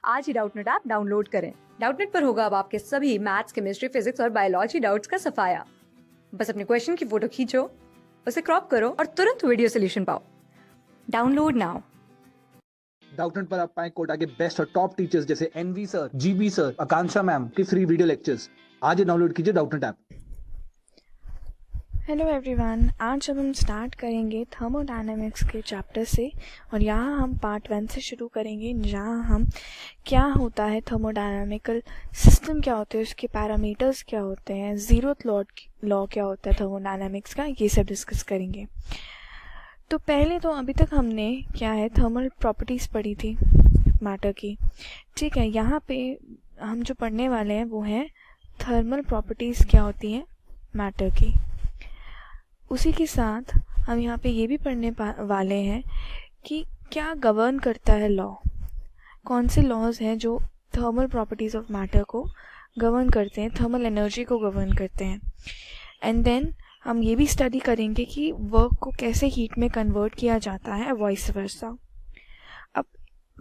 आज ही Doubtnut app download करें। Doubtnut पर होगा अब आपके सभी मैथ्स, केमिस्ट्री, फिजिक्स और बायोलॉजी डाउट्स का सफाया। बस अपने क्वेश्चन की फोटो खींचो, उसे क्रॉप करो और तुरंत वीडियो सोल्यूशन पाओ। Download now. डाउटनेट पर आप पाएं कोटा के बेस्ट और टॉप टीचर्स जैसे एनवी सर, जीबी सर, आकांक्षा मैम के फ्री वीडियो लेक्चर्स। आज ही डाउनलोड कीजिए डाउटनेट ऐप। हेलो एवरीवन, आज जब हम स्टार्ट करेंगे थर्मोडायनेमिक्स के चैप्टर से और यहाँ हम पार्ट 1 से शुरू करेंगे, जहाँ हम क्या होता है थर्मोडायनामिकल सिस्टम, क्या होते हैं उसके पैरामीटर्स, क्या होते हैं ज़ीरोथ लॉ क्या होता है थर्मोडायनामिक्स का, ये सब डिस्कस करेंगे। तो पहले तो अभी तक हमने क्या है थर्मल प्रॉपर्टीज़ पढ़ी थी मैटर की, ठीक है। यहाँ पे हम जो पढ़ने वाले हैं वो है थर्मल प्रॉपर्टीज़ क्या होती हैं मैटर की। उसी के साथ हम यहाँ पे ये भी पढ़ने वाले हैं कि क्या गवर्न करता है लॉ, कौन से लॉज हैं जो थर्मल प्रॉपर्टीज़ ऑफ मैटर को गवर्न करते हैं, थर्मल एनर्जी को गवर्न करते हैं। एंड देन हम ये भी स्टडी करेंगे कि वर्क को कैसे हीट में कन्वर्ट किया जाता है, वॉइस वर्सा। अब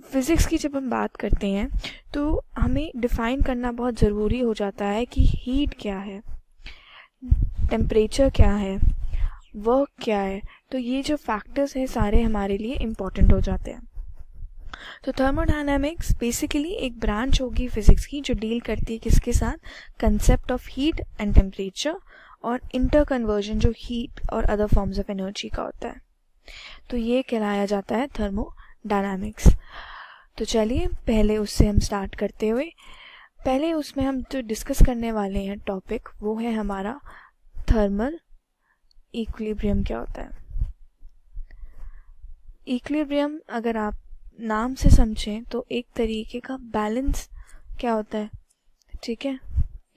फिज़िक्स की जब हम बात करते हैं तो हमें डिफ़ाइन करना बहुत ज़रूरी हो जाता है कि हीट क्या है, टेम्परेचर क्या है, वर्क क्या है। तो ये जो फैक्टर्स हैं सारे हमारे लिए इम्पॉर्टेंट हो जाते हैं। तो थर्मोडायनामिक्स बेसिकली एक ब्रांच होगी फिज़िक्स की जो डील करती है किसके साथ, concept of heat and temperature और इंटर कन्वर्जन जो हीट और अदर फॉर्म्स ऑफ एनर्जी का होता है। तो ये कहलाया जाता है थर्मोडायनामिक्स। तो चलिए पहले उससे हम स्टार्ट करते हुए, पहले उसमें हम जो डिस्कस करने वाले हैं टॉपिक वो है हमारा थर्मल इक्विलिब्रियम क्या होता है। इक्विलिब्रियम अगर आप नाम से समझें तो एक तरीके का बैलेंस क्या होता है, ठीक है,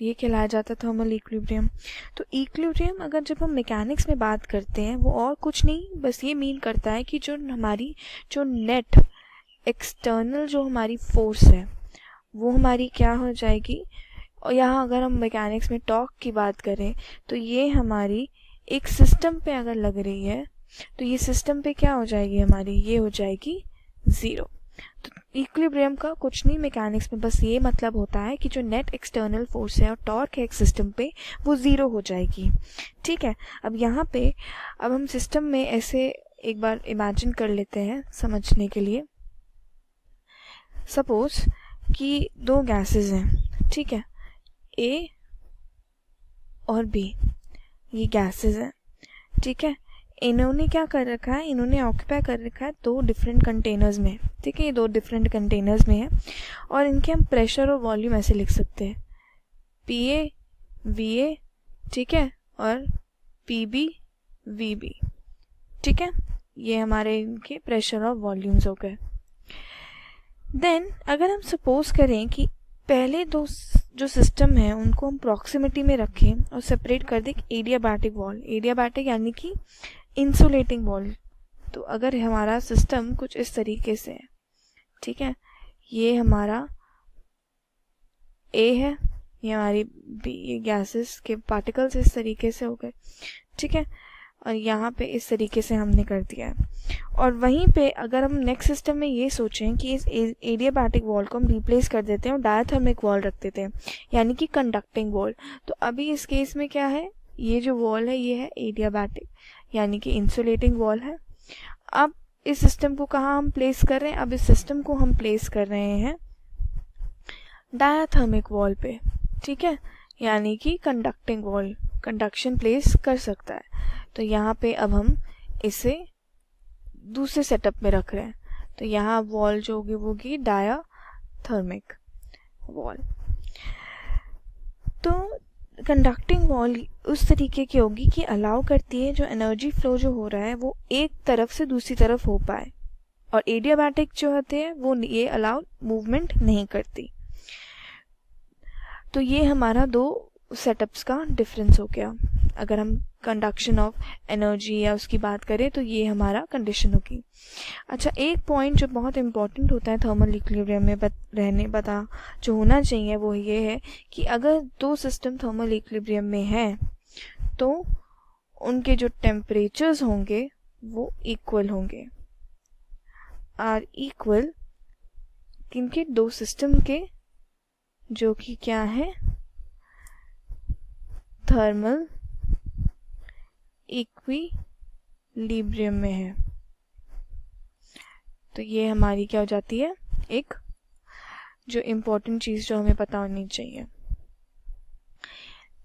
ये कहलाया जाता है थर्मल इक्विलिब्रियम। तो इक्विलिब्रियम अगर जब हम मैकेनिक्स में बात करते हैं वो और कुछ नहीं, बस ये मीन करता है कि जो हमारी जो नेट एक्सटर्नल जो हमारी फोर्स है वो हमारी क्या हो जाएगी। और यहाँ अगर हम मैकेनिक्स में टॉर्क की बात करें तो ये हमारी एक सिस्टम पे अगर लग रही है तो ये सिस्टम पे क्या हो जाएगी हमारी, ये हो जाएगी ज़ीरो। तो इक्विलिब्रियम का कुछ नहीं मैकेनिक्स में, बस ये मतलब होता है कि जो नेट एक्सटर्नल फोर्स है और टॉर्क है एक सिस्टम पे वो ज़ीरो हो जाएगी, ठीक है। अब यहाँ पे अब हम सिस्टम में ऐसे एक बार इमेजिन कर लेते हैं समझने के लिए। सपोज कि दो गैसेस हैं, ठीक है, ए और बी, ये गैसेस हैं, ठीक है। इन्होंने क्या कर रखा है, इन्होंने ऑक्यूपाई कर रखा है दो डिफरेंट कंटेनर्स में, ठीक है, ये दो डिफरेंट कंटेनर्स में है और इनके हम प्रेशर और वॉल्यूम ऐसे लिख सकते हैं, पी ए वी ए, ठीक है, और पी बी वी बी, ठीक है। ये हमारे इनके प्रेशर और वॉल्यूम्स हो गए। देन अगर हम सपोज करें कि पहले दो जो सिस्टम है उनको हम प्रॉक्सिमिटी में रखें और सेपरेट कर दें एडियाबैटिक वॉल, एडियाबैटिक यानी कि इंसुलेटिंग वॉल। तो अगर हमारा सिस्टम कुछ इस तरीके से है, ठीक है, ये हमारा ए है, ये हमारी बी, ये गैसेस के पार्टिकल्स इस तरीके से हो गए, ठीक है, और यहाँ पे इस तरीके से हमने कर दिया है। और वहीं पे अगर हम नेक्स्ट सिस्टम में ये सोचें कि इस एडियाबैटिक वॉल को हम रिप्लेस कर देते हैं और डायथर्मिक वॉल रख देते हैं, यानी कि कंडक्टिंग वॉल। तो अभी इस केस में क्या है, ये जो वॉल है ये है एडियाबैटिक यानी कि इंसुलेटिंग वॉल है। अब इस सिस्टम को कहाँ हम प्लेस कर रहे हैं, अब इस सिस्टम को हम प्लेस कर रहे हैं डायथर्मिक वॉल पे, ठीक है, यानी कि कंडक्टिंग वॉल, कंडक्शन प्लेस कर सकता है। तो यहाँ पे अब हम इसे दूसरे सेटअप में रख रहे हैं, तो यहाँ वॉल जो होगी वो होगी डायथर्मिक वॉल। तो कंडक्टिंग वॉल उस तरीके की होगी कि अलाउ करती है जो एनर्जी फ्लो जो हो रहा है वो एक तरफ से दूसरी तरफ हो पाए, और एडियाबैटिक जो होते हैं वो ये अलाउ मूवमेंट नहीं करती। तो ये हमारा दो सेटअप्स का डिफरेंस हो गया। अगर हम कंडक्शन ऑफ एनर्जी या उसकी बात करें तो ये हमारा कंडीशन होगी। अच्छा, एक पॉइंट जो बहुत इम्पॉर्टेंट होता है थर्मल इक्विलिब्रियम में रहने जो होना चाहिए वो ये है कि अगर दो सिस्टम थर्मल इक्विलिब्रियम में हैं तो उनके जो टेम्परेचर्स होंगे वो इक्वल होंगे, आर इक्वल किनके, दो सिस्टम के, जो कि क्या है, थर्मल इक्विलिब्रियम में है। तो ये हमारी क्या हो जाती है, एक जो इम्पोर्टेंट चीज़ जो हमें पता होनी चाहिए।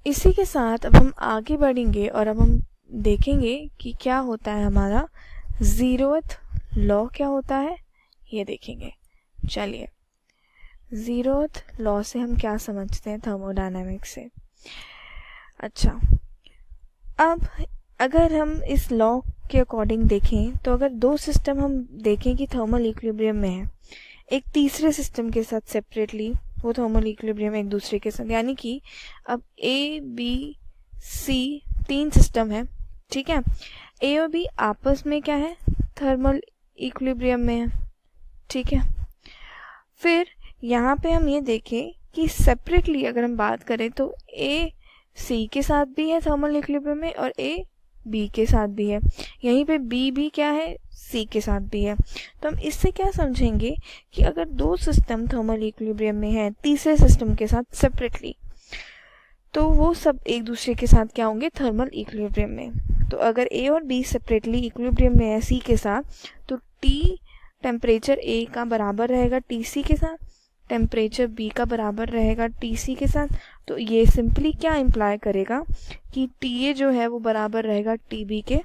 इसी के साथ अब हम आगे बढ़ेंगे और अब हम देखेंगे कि क्या होता है हमारा ज़ीरोथ लॉ, क्या होता है ये देखेंगे। चलिए, ज़ीरोथ लॉ से हम क्या समझते हैं थर्मोडायनामिक्स से। अच्छा, अब अगर हम इस लॉ के अकॉर्डिंग देखें तो अगर दो सिस्टम हम देखें कि थर्मल इक्विलिब्रियम में है, एक तीसरे सिस्टम के साथ सेपरेटली वो थर्मल इक्विलिब्रियम एक दूसरे के साथ, यानी कि अब ए बी सी तीन सिस्टम है, ठीक है। ए और बी आपस में क्या है, थर्मल इक्विलिब्रियम में है, ठीक है। फिर यहाँ पे हम ये देखें कि सेपरेटली अगर हम बात करें तो ए सी के साथ भी है थर्मल इक्विलिब्रियम में और ए बी के साथ भी है, यहीं पे बी भी क्या है, सी के साथ भी है। तो हम इससे क्या समझेंगे कि अगर दो सिस्टम थर्मल इक्विलिब्रियम में है तीसरे सिस्टम के साथ सेपरेटली, तो वो सब एक दूसरे के साथ क्या होंगे, थर्मल इक्विलिब्रियम में। तो अगर ए और बी सेपरेटली इक्विलिब्रियम में है सी के साथ, तो टी टेम्परेचर ए का बराबर रहेगा टी सी के साथ, टेम्परेचर बी का बराबर रहेगा टी सी के साथ। तो ये सिंपली क्या इम्प्लाई करेगा कि टी ए जो है वो बराबर रहेगा टी बी के,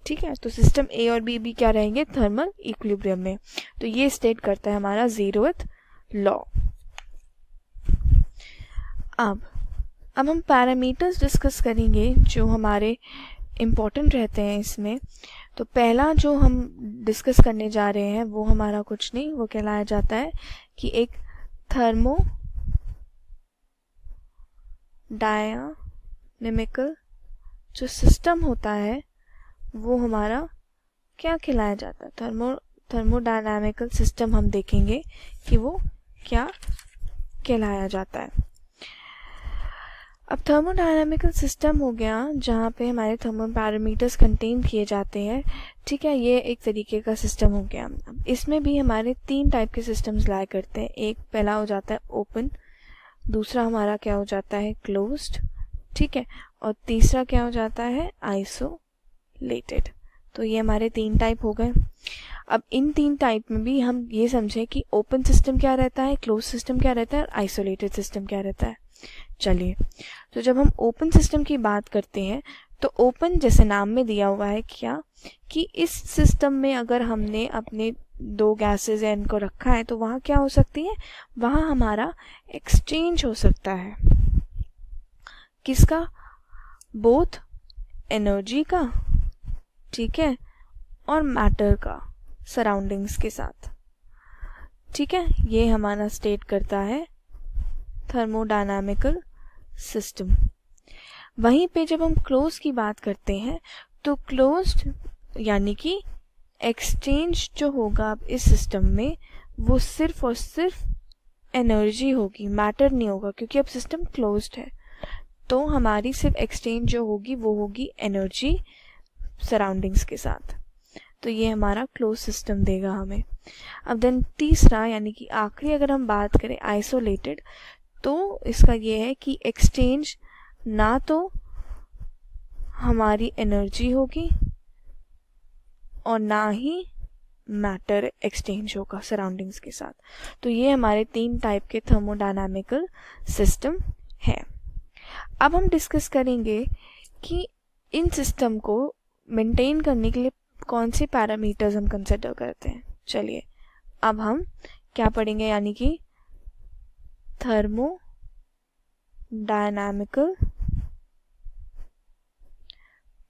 ठीक है। तो सिस्टम ए और बी भी क्या रहेंगे, थर्मल इक्विलिब्रियम में। तो ये स्टेट करता है हमारा ज़ीरोथ लॉ। अब हम पैरामीटर्स डिस्कस करेंगे जो हमारे इम्पोर्टेंट रहते हैं इसमें। तो पहला जो हम डिस्कस करने जा रहे हैं वो हमारा कुछ नहीं, वो कहलाया जाता है कि एक थर्मो डायनामिकल जो सिस्टम होता है वो हमारा क्या कहलाया जाता है, थर्मोडायनामिकल सिस्टम हम देखेंगे कि वो क्या कहलाया जाता है। अब थर्मोडायनामिकल सिस्टम हो गया जहाँ पे हमारे थर्मल पैरामीटर्स कंटेन किए जाते हैं, ठीक है। ये एक तरीके का सिस्टम हो गया। इसमें भी हमारे तीन टाइप के सिस्टम्स लाया करते हैं। एक पहला हो जाता है ओपन, दूसरा हमारा क्या हो जाता है क्लोज्ड, ठीक है, और तीसरा क्या हो जाता है आइसोलेटेड। तो ये हमारे तीन टाइप हो गए। अब इन तीन टाइप में भी हम ये समझें कि ओपन सिस्टम क्या रहता है, क्लोज सिस्टम क्या रहता है और आइसोलेटेड सिस्टम क्या रहता है। चलिए, तो जब हम ओपन सिस्टम की बात करते हैं तो ओपन जैसे नाम में दिया हुआ है क्या कि इस सिस्टम में अगर हमने अपने दो गैसेस या इनको रखा है तो वहाँ क्या हो सकती है, वहाँ हमारा एक्सचेंज हो सकता है। किसका, बोथ एनर्जी का, ठीक है, और मैटर का सराउंडिंग्स के साथ, ठीक है। ये हमारा स्टेट करता है थर्मोडायनामिकल सिस्टम। वहीं पे जब हम क्लोज की बात करते हैं तो क्लोज्ड यानी कि एक्सचेंज जो होगा अब इस सिस्टम में वो सिर्फ और सिर्फ एनर्जी होगी, मैटर नहीं होगा, क्योंकि अब सिस्टम क्लोज्ड है। तो हमारी सिर्फ एक्सचेंज जो होगी वो होगी एनर्जी सराउंडिंग्स के साथ। तो ये हमारा क्लोज सिस्टम देगा हमें। अब देन तीसरा यानी कि आखिरी अगर हम बात करें आइसोलेटेड, तो इसका ये है कि एक्सचेंज ना तो हमारी एनर्जी होगी और ना ही मैटर एक्सचेंज होगा सराउंडिंग्स के साथ। तो ये हमारे तीन टाइप के थर्मोडायनामिकल सिस्टम है। अब हम डिस्कस करेंगे कि इन सिस्टम को मेंटेन करने के लिए कौन से पैरामीटर्स हम कंसिडर करते हैं। चलिए, अब हम क्या पढ़ेंगे, यानी कि थर्मोडायनामिकल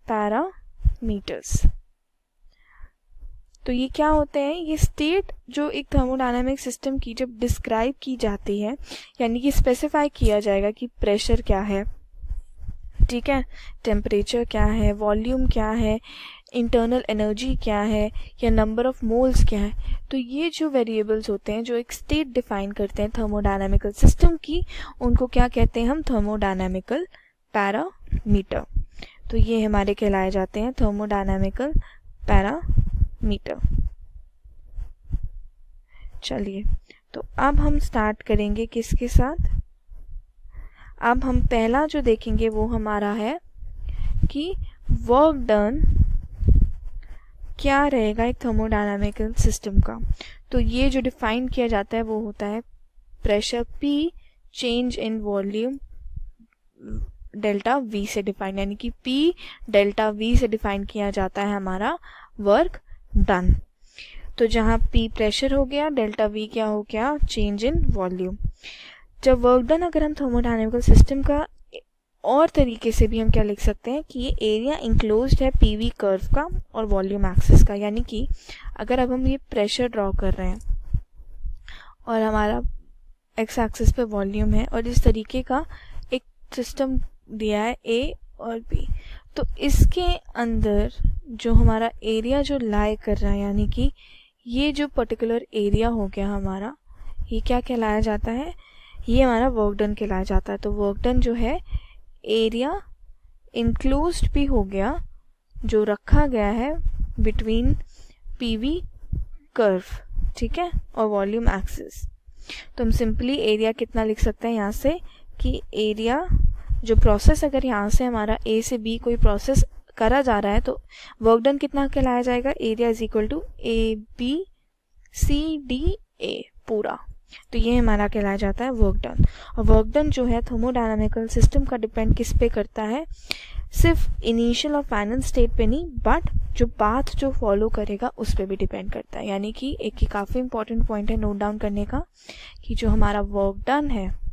पैरामीटर्स। तो ये क्या होते हैं, ये स्टेट जो एक थर्मोडायनामिक सिस्टम की जब डिस्क्राइब की जाती है, यानी कि स्पेसिफाई किया जाएगा कि प्रेशर क्या है, ठीक है, टेम्परेचर क्या है, वॉल्यूम क्या है, इंटरनल एनर्जी क्या है, या नंबर ऑफ मोल्स क्या है। तो ये जो वेरिएबल्स होते हैं जो एक स्टेट डिफाइन करते हैं थर्मोडायनामिकल सिस्टम की, उनको क्या कहते हैं हम, थर्मोडायनामिकल पैरामीटर। तो ये हमारे कहलाए जाते हैं थर्मोडायनामिकल पैरामीटर। चलिए, तो अब हम स्टार्ट करेंगे किसके साथ? अब हम पहला जो देखेंगे वो हमारा है कि वर्क डन क्या रहेगा एक थर्मोडायनामिकल सिस्टम का। तो ये जो डिफाइन किया जाता है वो होता है pressure P change in volume delta V से डिफाइन, यानी कि P डेल्टा V से डिफाइन किया जाता है हमारा वर्क डन। तो जहाँ P प्रेशर हो गया, डेल्टा V क्या हो गया? Change in volume. जब वर्क डन अगर हम थर्मोडायनामिकल सिस्टम का और तरीके से भी हम क्या लिख सकते हैं कि ये एरिया इंक्लोज्ड है PV कर्व का और वॉल्यूम एक्सिस का, यानी कि अगर अब हम ये प्रेशर ड्रॉ कर रहे हैं और हमारा एक्स एक्सिस पे वॉल्यूम है और इस तरीके का एक सिस्टम दिया है A और B, तो इसके अंदर जो हमारा एरिया जो लाई कर रहा है, यानी कि ये जो पर्टिकुलर एरिया हो गया हमारा, ये क्या कहलाया जाता है? ये हमारा वर्क डन कहलाया जाता है। तो वर्क डन जो है एरिया इंक्लोज्ड भी हो गया जो रखा गया है बिटवीन PV कर्व, ठीक है, और वॉल्यूम एक्सिस। तो हम सिंपली एरिया कितना लिख सकते हैं यहाँ से कि एरिया जो प्रोसेस अगर यहाँ से हमारा A से B कोई प्रोसेस करा जा रहा है तो वर्क डन कितना कहलाया जाएगा? Area is equal to ABCDA पूरा। तो ये हमारा कहलाया जाता है वर्क डन। और वर्क डन जो है थर्मोडायनामिकल सिस्टम का डिपेंड किस पे करता है? सिर्फ इनिशियल और फाइनल स्टेट पे नहीं, बट जो पाथ जो फॉलो करेगा उस पे भी डिपेंड करता है। यानी कि एक ही काफ़ी इंपॉर्टेंट पॉइंट है नोट डाउन करने का कि जो हमारा वर्क डन है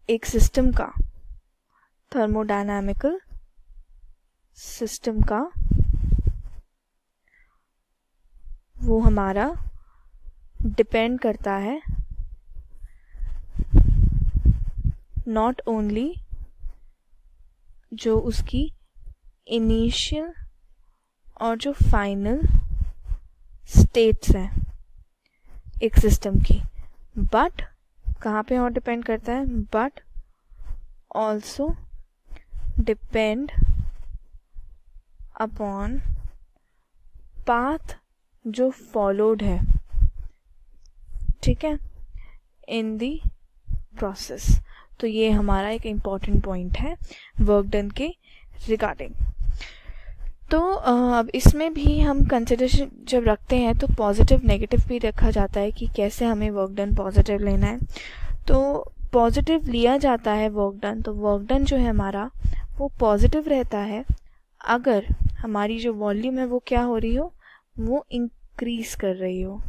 एक सिस्टम का, थर्मोडायनामिकल सिस्टम का, वो हमारा डिपेंड करता है नॉट ओनली जो उसकी इनिशियल और जो फाइनल स्टेट्स हैं एक सिस्टम की, बट कहाँ पे और डिपेंड करता है? But also depend upon path जो फॉलोड है, ठीक है, इन दी प्रोसेस। तो ये हमारा एक इम्पॉर्टेंट पॉइंट है वर्क डन के रिगार्डिंग। तो अब इसमें भी हम कंसिडरेशन जब रखते हैं तो पॉजिटिव नेगेटिव भी रखा जाता है कि कैसे हमें वर्क डन पॉजिटिव लेना है। तो पॉजिटिव लिया जाता है वर्क डन, तो वर्क डन जो है हमारा वो पॉजिटिव रहता है अगर हमारी जो वॉल्यूम है वो क्या हो रही हो? वो इंक्रीज कर रही हो,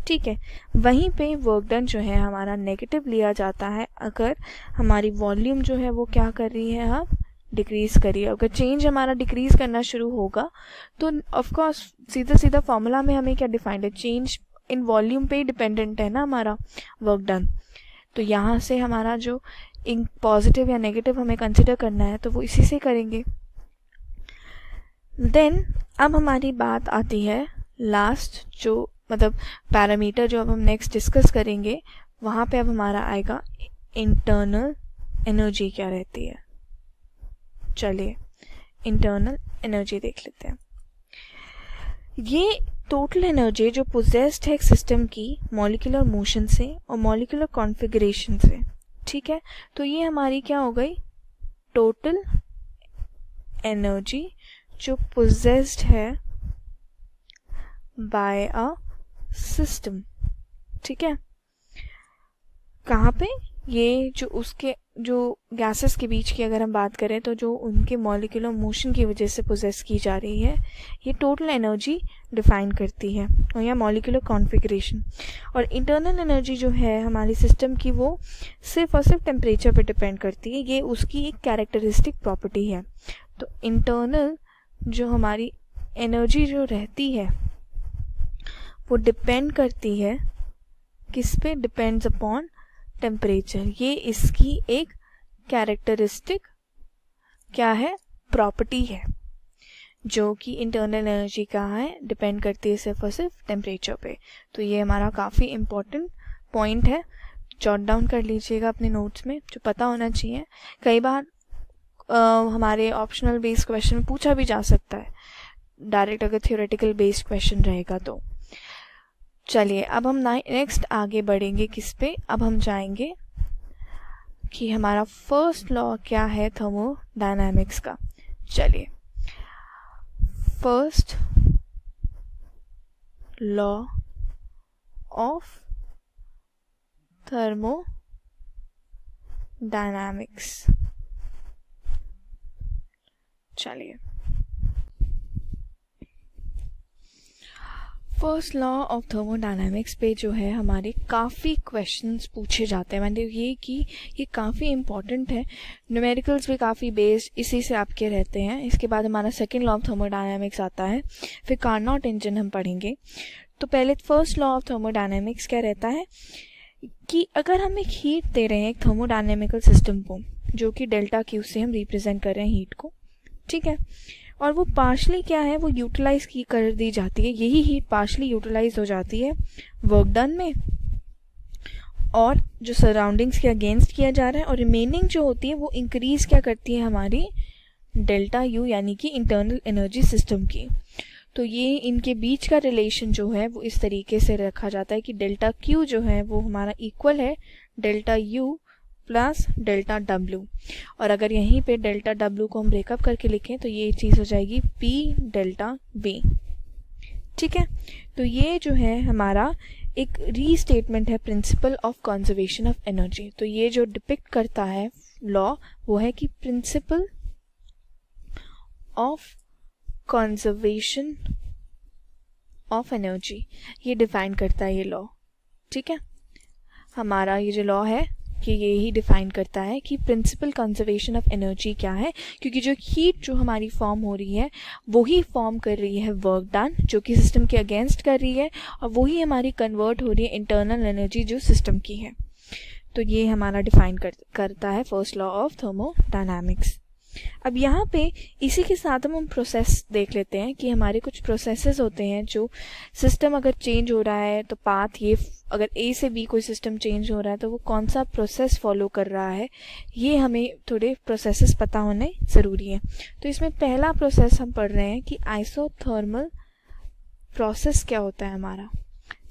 ठीक है। वहीं पे वर्क डन जो है हमारा नेगेटिव लिया जाता है अगर हमारी वॉल्यूम जो है वो क्या कर रही है? अब डिक्रीज करिए। अगर चेंज हमारा डिक्रीज करना शुरू होगा तो ऑफ कोर्स सीधा सीधा फॉर्मूला में हमें क्या डिफाइंड है? चेंज इन वॉल्यूम पे ही डिपेंडेंट है ना हमारा वर्क डन। तो यहाँ से हमारा जो इन पॉजिटिव या नेगेटिव हमें कंसिडर करना है तो वो इसी से करेंगे। देन अब हमारी बात आती है लास्ट जो मतलब पैरामीटर जो अब हम नेक्स्ट डिस्कस करेंगे, वहाँ पे अब हमारा आएगा इंटरनल एनर्जी क्या रहती है। चलिए इंटरनल एनर्जी देख लेते हैं। ये टोटल एनर्जी जो पोजेस्ड है एक सिस्टम की मॉलिक्यूलर मोशन से और मॉलिक्यूलर कॉन्फ़िगरेशन से, ठीक है। तो ये हमारी क्या हो गई? टोटल एनर्जी जो पोजेस्ड है बाय अ सिस्टम, ठीक है। कहाँ पे? ये जो उसके जो गैसेस के बीच की अगर हम बात करें तो जो उनके मॉलिक्यूलर मोशन की वजह से पोजेस की जा रही है, ये टोटल एनर्जी डिफाइन करती है और या मॉलिक्यूलर कॉन्फ़िगरेशन। और इंटरनल एनर्जी जो है हमारी सिस्टम की वो सिर्फ और सिर्फ टेम्परेचर पे डिपेंड करती है, ये उसकी एक कैरेक्टरिस्टिक प्रॉपर्टी है। तो इंटरनल जो हमारी एनर्जी जो रहती है वो डिपेंड करती है किस पे? Depends upon temperature. ये इसकी एक कैरेक्टरिस्टिक क्या है? प्रॉपर्टी है जो कि इंटरनल एनर्जी का है, डिपेंड करती है सिर्फ और सिर्फ टेम्परेचर पे। तो ये हमारा काफ़ी इम्पोर्टेंट पॉइंट है, जॉट डाउन कर लीजिएगा अपने नोट्स में, जो पता होना चाहिए। कई बार हमारे ऑप्शनल बेस्ड क्वेश्चन में पूछा भी जा सकता है, डायरेक्ट अगर थियोरेटिकल बेस्ड क्वेश्चन रहेगा तो। चलिए अब हम नेक्स्ट आगे बढ़ेंगे किस पे, अब हम जाएंगे कि हमारा फर्स्ट लॉ क्या है थर्मोडायनामिक्स का। चलिए फर्स्ट लॉ ऑफ थर्मोडायनामिक्स। चलिए फर्स्ट लॉ ऑफ थर्मोडायनामिक्स पे जो है हमारे काफ़ी क्वेश्चंस पूछे जाते हैं, मतलब ये कि ये काफ़ी इम्पॉर्टेंट है, न्यूमेरिकल्स भी काफ़ी बेस्ड इसी से आपके रहते हैं। इसके बाद हमारा सेकंड लॉ ऑफ थर्मोडायनामिक्स आता है, फिर कार्नोट इंजन हम पढ़ेंगे। तो पहले फर्स्ट लॉ ऑफ थर्मोडायनामिक्स क्या रहता है कि अगर हम एक हीट दे रहे हैं एक थर्मोडायनेमिकल सिस्टम को, जो कि डेल्टा क्यू से हम रिप्रेजेंट कर रहे हैं हीट को, ठीक है, और वो पार्शली क्या है वो यूटिलाइज की कर दी जाती है, यही हीट पार्शली यूटिलाइज हो जाती है वर्क डन में और जो सराउंडिंग्स के अगेंस्ट किया जा रहा है, और रिमेनिंग जो होती है वो इंक्रीज क्या करती है हमारी डेल्टा यू यानी कि इंटरनल एनर्जी सिस्टम की। तो ये इनके बीच का रिलेशन जो है वो इस तरीके से रखा जाता है कि डेल्टा क्यू जो है वो हमारा इक्वल है delta U plus delta W, और अगर यहीं पे डेल्टा डब्ल्यू को हम ब्रेकअप करके लिखें तो ये चीज़ हो जाएगी पी डेल्टा बी। ठीक है, तो ये जो है हमारा एक रीस्टेटमेंट है principle of conservation of energy. तो ये जो डिपिक्ट करता है लॉ वो है कि principle of conservation of energy, ये डिफाइन करता है ये लॉ। ठीक है, हमारा ये जो लॉ है कि ये ही डिफाइन करता है कि प्रिंसिपल कंजर्वेशन ऑफ एनर्जी क्या है, क्योंकि जो हीट जो हमारी फॉर्म हो रही है वो ही फॉर्म कर रही है वर्क डन जो कि सिस्टम के अगेंस्ट कर रही है, और वही हमारी कन्वर्ट हो रही है इंटरनल एनर्जी जो सिस्टम की है। तो ये हमारा डिफाइन करता है फर्स्ट लॉ ऑफ थर्मोडायनामिक्स। अब यहाँ पे इसी के साथ हम प्रोसेस देख लेते हैं कि हमारे कुछ प्रोसेसेस होते हैं जो सिस्टम अगर चेंज हो रहा है तो पाथ ये, अगर ए से बी कोई सिस्टम चेंज हो रहा है तो वो कौन सा प्रोसेस फॉलो कर रहा है, ये हमें थोड़े प्रोसेसेस पता होने ज़रूरी है। तो इसमें पहला प्रोसेस हम पढ़ रहे हैं कि आइसोथर्मल प्रोसेस क्या होता है हमारा।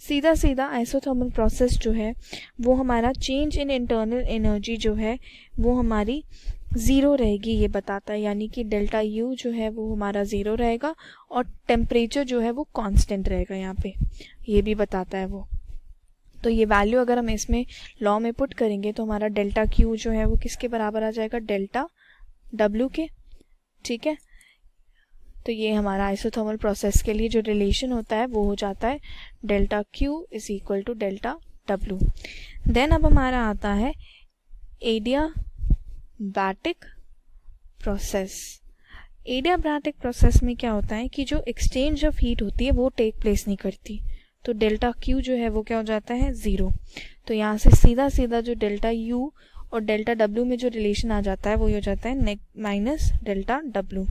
सीधा सीधा आइसोथर्मल प्रोसेस जो है वो हमारा चेंज इन इंटरनल एनर्जी जो है वो हमारी ज़ीरो रहेगी, ये बताता है, यानी कि डेल्टा यू जो है वो हमारा ज़ीरो रहेगा और टेम्परेचर जो है वो कांस्टेंट रहेगा, यहाँ पे ये भी बताता है वो। तो ये वैल्यू अगर हम इसमें लॉ में पुट करेंगे तो हमारा डेल्टा क्यू जो है वो किसके बराबर आ जाएगा, डेल्टा डब्ल्यू के। ठीक है, तो ये हमारा आइसोथर्मल प्रोसेस के लिए जो रिलेशन होता है वो हो जाता है delta Q is equal to delta W. Then अब हमारा आता है एडियाबैटिक प्रोसेस। एडियाबैटिक प्रोसेस में क्या होता है कि जो एक्सचेंज ऑफ हीट होती है वो टेक प्लेस नहीं करती, तो डेल्टा क्यू जो है वो क्या हो जाता है, ज़ीरो। तो यहाँ से सीधा सीधा जो डेल्टा यू और डेल्टा डब्ल्यू में जो रिलेशन आ जाता है वो हो जाता है माइनस डेल्टा डब्ल्यू।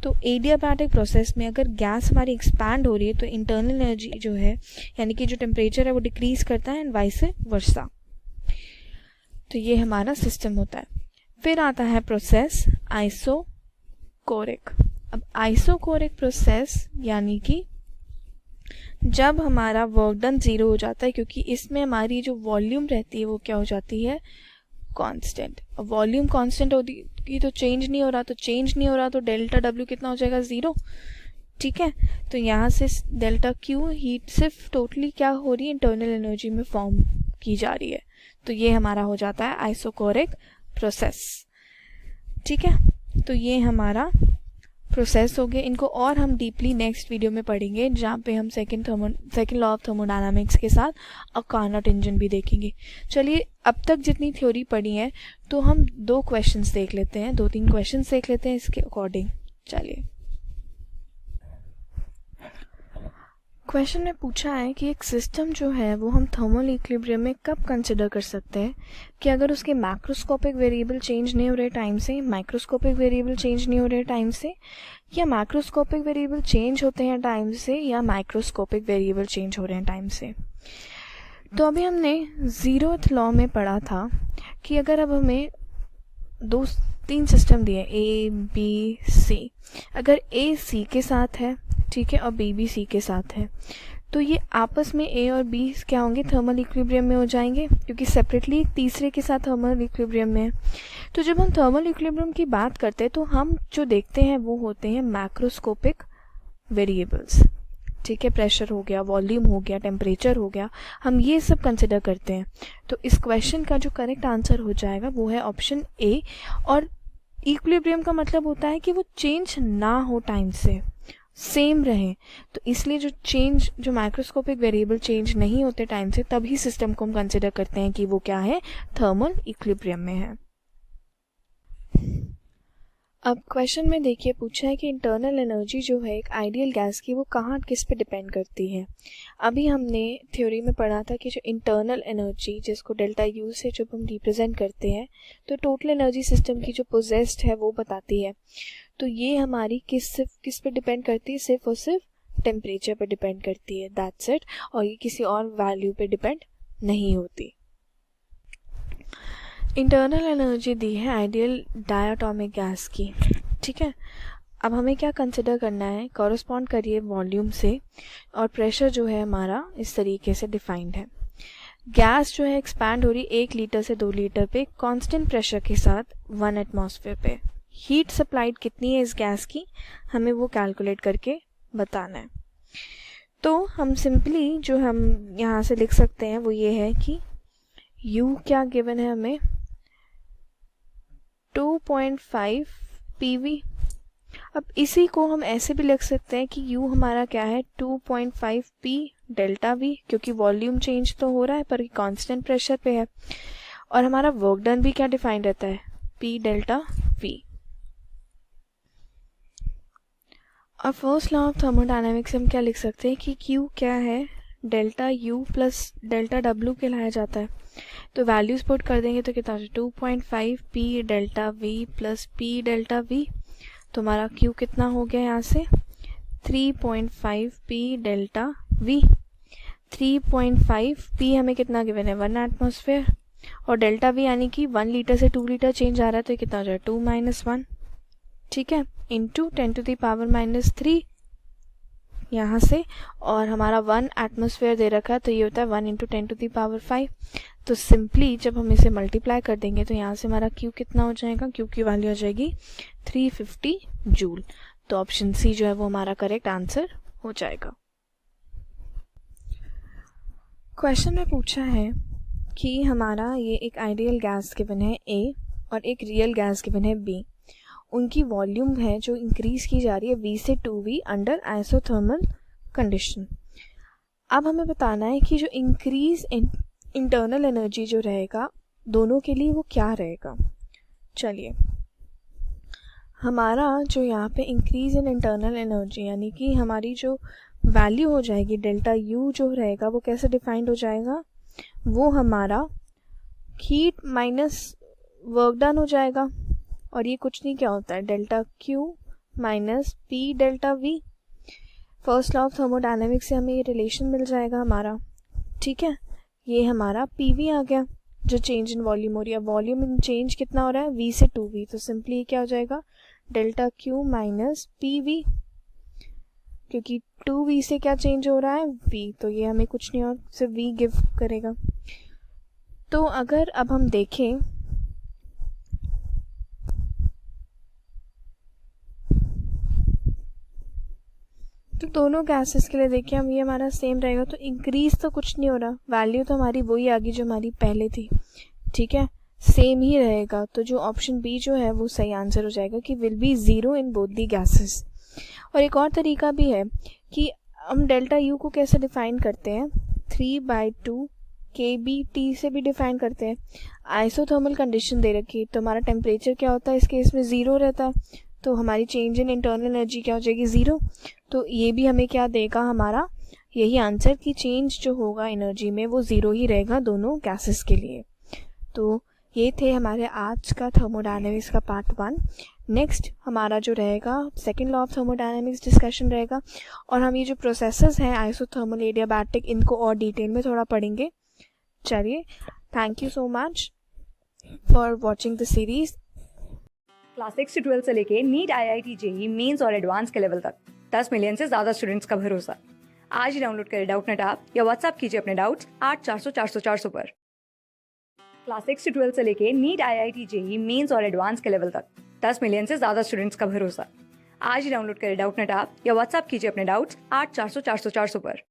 तो एडियाबैटिक प्रोसेस में अगर गैस हमारी एक्सपैंड हो रही है तो इंटरनल एनर्जी जो है यानी कि जो टेम्परेचर है वो डिक्रीज करता है एंड वाइस वर्सा। तो ये हमारा सिस्टम होता है। फिर आता है प्रोसेस आइसोकोरिक। अब आइसोकोरिक प्रोसेस यानी कि जब हमारा वर्क डन ज़ीरो हो जाता है, क्योंकि इसमें हमारी जो वॉल्यूम रहती है वो क्या हो जाती है, कांस्टेंट। अब वॉल्यूम कांस्टेंट होगी तो चेंज नहीं हो रहा, तो चेंज नहीं हो रहा तो डेल्टा डब्ल्यू कितना हो जाएगा, ज़ीरो। ठीक है, तो यहाँ से डेल्टा क्यू हीट सिर्फ टोटली क्या हो रही है, इंटरनल एनर्जी में फॉर्म की जा रही है। तो ये हमारा हो जाता है आइसोकोरिक प्रोसेस। ठीक है, तो ये हमारा प्रोसेस हो गए। इनको और हम डीपली नेक्स्ट वीडियो में पढ़ेंगे जहाँ पे हम सेकंड लॉ ऑफ थर्मोडायनामिक्स के साथ कार्नोट इंजन भी देखेंगे। चलिए अब तक जितनी थ्योरी पढ़ी है तो हम 2 क्वेश्चंस देख लेते हैं, 2-3 क्वेश्चंस देख लेते हैं इसके अकॉर्डिंग। चलिए, क्वेश्चन में पूछा है कि एक सिस्टम जो है वो हम थर्मल इक्विलिब्रियम में कब कंसिडर कर सकते हैं कि अगर उसके मैक्रोस्कोपिक वेरिएबल चेंज नहीं हो रहे टाइम से, माइक्रोस्कोपिक वेरिएबल चेंज नहीं हो रहे टाइम से, या मैक्रोस्कोपिक वेरिएबल चेंज होते हैं टाइम से, या माइक्रोस्कोपिक वेरिएबल चेंज हो रहे हैं टाइम से। तो अभी हमने 0th लॉ में पढ़ा था कि अगर अब हमें 2-3 सिस्टम दिए A, B, C, अगर A C के साथ है, ठीक है, और B भी C के साथ है, तो ये आपस में ए और बी क्या होंगे, थर्मल इक्विलिब्रियम में हो जाएंगे, क्योंकि सेपरेटली एक तीसरे के साथ थर्मल इक्विलिब्रियम में है। तो जब हम थर्मल इक्विलिब्रियम की बात करते हैं तो हम जो देखते हैं वो होते हैं मैक्रोस्कोपिक वेरिएबल्स। ठीक है, प्रेशर हो गया, वॉल्यूम हो गया, टेम्परेचर हो गया, हम ये सब कंसिडर करते हैं। तो इस क्वेश्चन का जो करेक्ट आंसर हो जाएगा वो है ऑप्शन ए। और इक्विलिब्रियम का मतलब होता है कि वो चेंज ना हो टाइम से, सेम रहे। तो इसलिए जो माइक्रोस्कोपिक वेरिएबल चेंज नहीं होते टाइम से, तभी सिस्टम को हम कंसिडर करते हैं कि वो क्या है, थर्मल इक्विलिब्रियम में है। अब क्वेश्चन में देखिए पूछा है कि इंटरनल एनर्जी जो है एक आइडियल गैस की वो कहाँ किस पे डिपेंड करती है। अभी हमने थ्योरी में पढ़ा था कि जो इंटरनल एनर्जी जिसको डेल्टा यू से जब हम रिप्रेजेंट करते हैं तो टोटल एनर्जी सिस्टम की जो पोजेस्ड है वो बताती है। तो ये हमारी किस पे डिपेंड करती है, सिर्फ और सिर्फ टेम्परेचर पे डिपेंड करती है, दैट्स इट। और ये किसी और वैल्यू पे डिपेंड नहीं होती। इंटरनल एनर्जी दी है आइडियल डायटोमिक गैस की। ठीक है, अब हमें क्या कंसिडर करना है, कॉरस्पॉन्ड करिए वॉल्यूम से, और प्रेशर जो है हमारा इस तरीके से डिफाइंड है। गैस जो है एक्सपैंड हो रही 1 लीटर से 2 लीटर पे कांस्टेंट प्रेशर के साथ 1 एटमॉस्फेयर पे। हीट सप्लाइड कितनी है इस गैस की, हमें वो कैलकुलेट करके बताना है। तो हम सिंपली जो हम यहाँ से लिख सकते हैं वो ये है कि U क्या गिवन है हमें, 2.5 PV। अब इसी को हम ऐसे भी लिख सकते हैं कि U हमारा क्या है, 2.5 P डेल्टा V, क्योंकि वॉल्यूम चेंज तो हो रहा है पर कांस्टेंट प्रेशर पे है। और हमारा वर्क डन भी क्या डिफाइन रहता है, P डेल्टा V। और फर्स्ट लॉ ऑफ थर्मोडायनेमिक्स से हम क्या लिख सकते हैं कि Q क्या है, delta U plus delta W कहलाया जाता है। तो वैल्यूज पुट कर देंगे तो कितना, 2.5 P delta V plus P delta V। तो हमारा Q कितना हो गया यहाँ से, 3.5 P डेल्टा V। 3.5 P हमें कितना गिवन है, 1 एटमॉस्फेयर, और डेल्टा V यानी कि 1 लीटर से 2 लीटर चेंज आ रहा है, तो कितना हो जाए 2 - 1। ठीक है, इंटू 10⁻³ यहाँ से, और हमारा 1 एटमॉस्फेयर दे रखा है तो ये होता है 1 × 10⁵। तो सिंपली जब हम इसे मल्टीप्लाई कर देंगे तो यहाँ से हमारा Q कितना हो जाएगा, Q की वैल्यू हो जाएगी 350 जूल। तो ऑप्शन सी जो है वो हमारा करेक्ट आंसर हो जाएगा। क्वेश्चन में पूछा है कि हमारा ये एक आइडियल गैस गिवन है A और एक रियल गैस गिवन है B। उनकी वॉल्यूम है जो इंक्रीज की जा रही है V से 2V अंडर आइसोथर्मल कंडीशन। अब हमें बताना है कि जो इंक्रीज इंटरनल एनर्जी जो रहेगा दोनों के लिए वो क्या रहेगा। चलिए, हमारा जो यहाँ पे इंक्रीज इन इंटरनल एनर्जी यानी कि हमारी जो वैल्यू हो जाएगी डेल्टा U जो रहेगा वो कैसे डिफाइंड हो जाएगा, वो हमारा हीट माइनस वर्क डन हो जाएगा। और ये कुछ नहीं क्या होता है, delta Q minus P delta V। First law of thermodynamics से हमें ये रिलेशन मिल जाएगा हमारा। ठीक है, ये हमारा PV आ गया जो चेंज इन वॉल्यूम हो रही है। वॉल्यूम इन चेंज कितना हो रहा है, V से 2V, तो सिंपली क्या हो जाएगा, डेल्टा Q माइनस PV, क्योंकि 2V से क्या चेंज हो रहा है, V, तो ये हमें कुछ नहीं और सिर्फ V गिव करेगा। तो अगर अब हम देखें तो दोनों गैसेस के लिए देखिए हम ये हमारा सेम रहेगा, तो इंक्रीज तो कुछ नहीं हो रहा, वैल्यू तो हमारी वही आ गई जो हमारी पहले थी। ठीक है, सेम ही रहेगा, तो जो ऑप्शन बी जो है वो सही आंसर हो जाएगा कि will be 0 in both the gases. और एक और तरीका भी है कि हम डेल्टा यू को कैसे डिफाइन करते हैं, 3/2 kBT से भी डिफाइन करते हैं। आइसोथर्मल कंडीशन दे रखी तो हमारा टेम्परेचर क्या होता है इस केस में 0 रहता है, तो हमारी चेंज इन इंटरनल एनर्जी क्या हो जाएगी 0। तो ये भी हमें क्या देगा, हमारा यही आंसर कि चेंज जो होगा एनर्जी में वो 0 ही रहेगा दोनों गैसेस के लिए। तो ये थे हमारे आज का थर्मोडायनेमिक्स का पार्ट 1। नेक्स्ट हमारा जो रहेगा second law of thermodynamics discussion रहेगा, और हम ये जो प्रोसेसेस हैं आइसोथर्मल, एडियाबैटिक, इनको और डिटेल में थोड़ा पढ़ेंगे। चलिए, thank you so much for watching the series. Class 6 से 12 से लेके नीट, IIT, JEE मेंस और एडवांस के लेवल तक 10 मिलियन से ज़्यादा स्टूडेंट्स का भरोसा। आज ही डाउनलोड करें डाउटनेट ऐप या व्हाट्सएप कीजिए अपने डाउट्स 8400 पर। क्लास 6 से 12 से लेके नीट, IIT, JEE मेंस और एडवांस के लेवल तक 10 मिलियन से ज्यादा स्टूडेंट्स का भरोसा। आज ही डाउनलोड करें डाउटनेट ऐप या व्हाट्सएप कीजिए अपने डाउट्स 8400 पर।